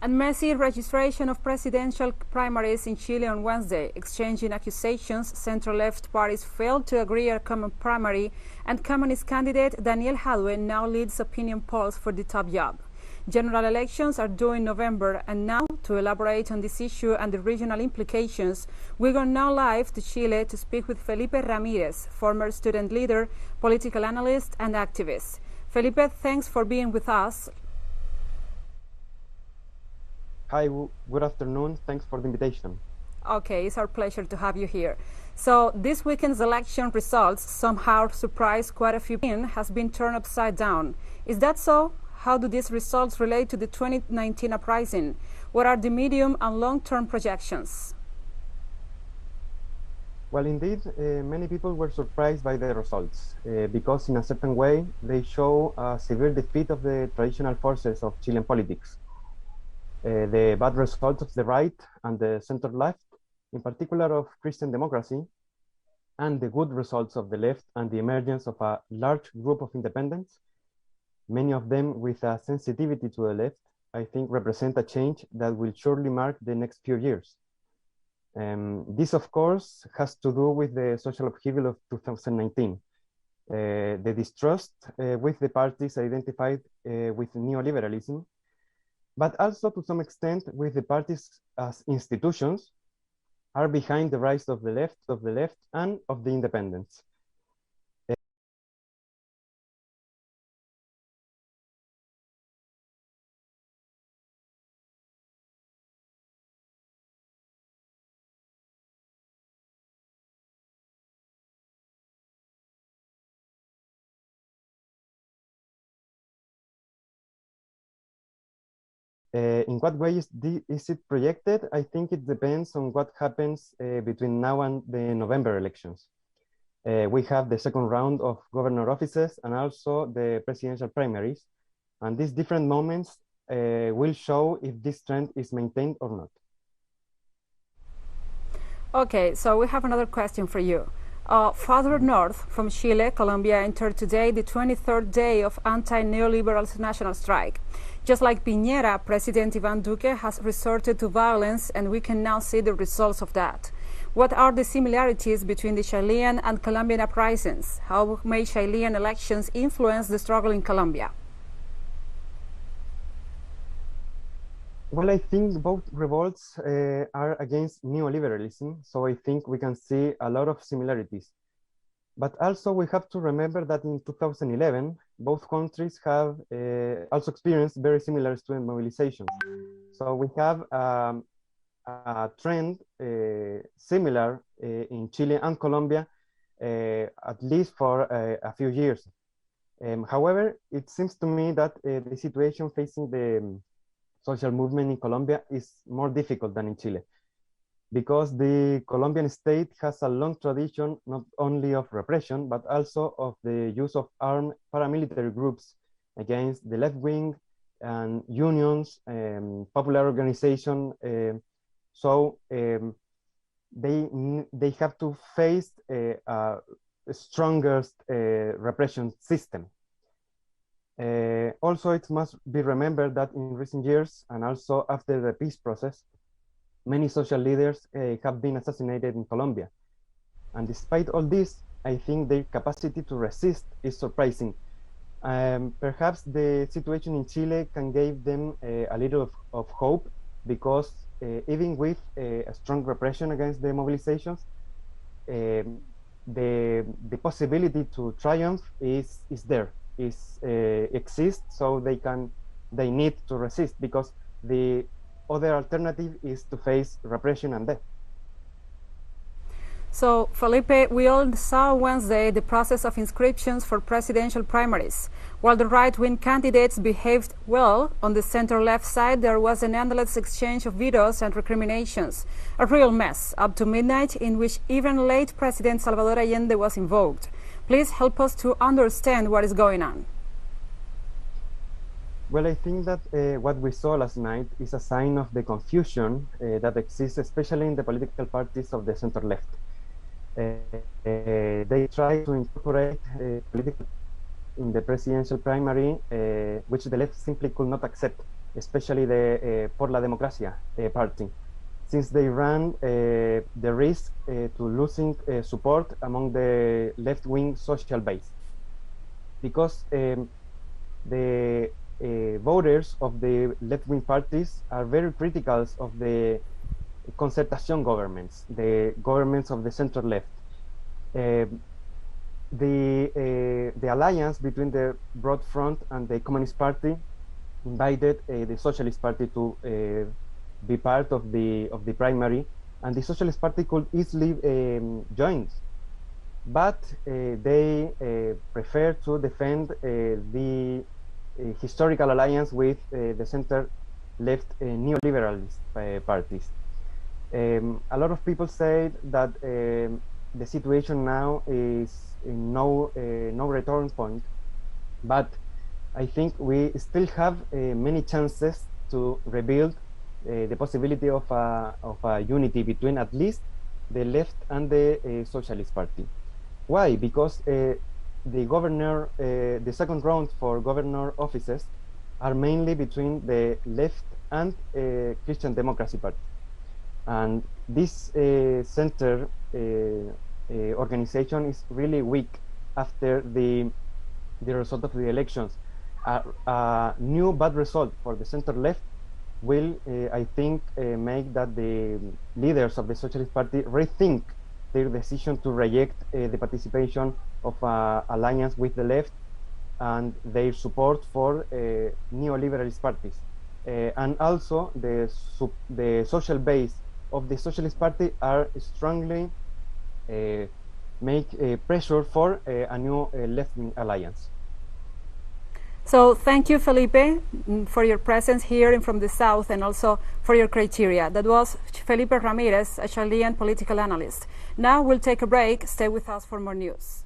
And messy registration of presidential primaries in Chile on Wednesday, exchanging accusations. Center-left parties failed to agree on a common primary, and Communist candidate Daniel Jadwe now leads opinion polls for the top job. General elections are due in November, and now to elaborate on this issue and the regional implications, we go now live to Chile to speak with Felipe Ramírez, former student leader, political analyst, and activist. Felipe, thanks for being with us. Hi, good afternoon. Thanks for the invitation. Okay, it's our pleasure to have you here. So this weekend's election results somehow surprised quite a few people, has been turned upside down. Is that so? How do these results relate to the 2019 uprising? What are the medium and long-term projections? Well, indeed, many people were surprised by the results because in a certain way, they show a severe defeat of the traditional forces of Chilean politics. The bad results of the right and the center left, in particular of Christian democracy, and the good results of the left and the emergence of a large group of independents, many of them with a sensitivity to the left, I think represent a change that will surely mark the next few years. This, of course, has to do with the social upheaval of 2019, the distrust with the parties identified with neoliberalism, but also to some extent with the parties as institutions are behind the rise of the left and of the independents. In what way is it projected? I think it depends on what happens between now and the November elections. We have the second round of governor offices and also the presidential primaries. And these different moments will show if this trend is maintained or not. Okay, so we have another question for you. Farther north from Chile, Colombia entered today the 23rd day of anti-neoliberal national strike. Just like Piñera, President Iván Duque has resorted to violence, and we can now see the results of that. What are the similarities between the Chilean and Colombian uprisings? How may Chilean elections influence the struggle in Colombia? Well, I think both revolts are against neoliberalism, so I think we can see a lot of similarities. But also we have to remember that in 2011, both countries have also experienced very similar student mobilizations. So we have a trend similar in Chile and Colombia, at least for a few years. However, it seems to me that the situation facing the social movement in Colombia is more difficult than in Chile, because the Colombian state has a long tradition not only of repression, but also of the use of armed paramilitary groups against the left wing and unions, popular organization. So they have to face a strongest repression system. Also, it must be remembered that in recent years, and also after the peace process, many social leaders have been assassinated in Colombia. And despite all this, I think their capacity to resist is surprising. Perhaps the situation in Chile can give them a little of hope, because even with a strong repression against the mobilizations, the possibility to triumph is there. Exists, so they need to resist, because the other alternative is to face repression and death. So, Felipe, we all saw Wednesday the process of inscriptions for presidential primaries. While the right-wing candidates behaved well, on the center-left side there was an endless exchange of vetoes and recriminations. A real mess, up to midnight, in which even late President Salvador Allende was invoked. Please help us to understand what is going on. Well, I think that what we saw last night is a sign of the confusion that exists, especially in the political parties of the center-left. They try to incorporate political in the presidential primary, which the left simply could not accept. especially the Por la Democracia party, since they ran the risk to losing support among the left-wing social base. Because the voters of the left-wing parties are very critical of the concertation governments, the governments of the center-left. The alliance between the Broad Front and the Communist Party invited the Socialist Party to be part of the primary, and the Socialist Party could easily join, but they prefer to defend the historical alliance with the center-left neoliberalist parties. A lot of people say that the situation now is in no return point, but I think we still have many chances to rebuild the possibility of a unity between at least the left and the Socialist Party. Why? Because the second round for governor offices are mainly between the left and Christian Democracy Party. And this center organization is really weak after the result of the elections. A new bad result for the center left will, I think, make that the leaders of the Socialist Party rethink their decision to reject the participation of alliance with the left and their support for neoliberalist parties. And also the social base of the Socialist Party are strongly make pressure for a new left-wing alliance. So thank you, Felipe, for your presence here and from the South, and also for your criteria. That was Felipe Ramírez, a Chilean political analyst. Now we'll take a break. Stay with us for more news.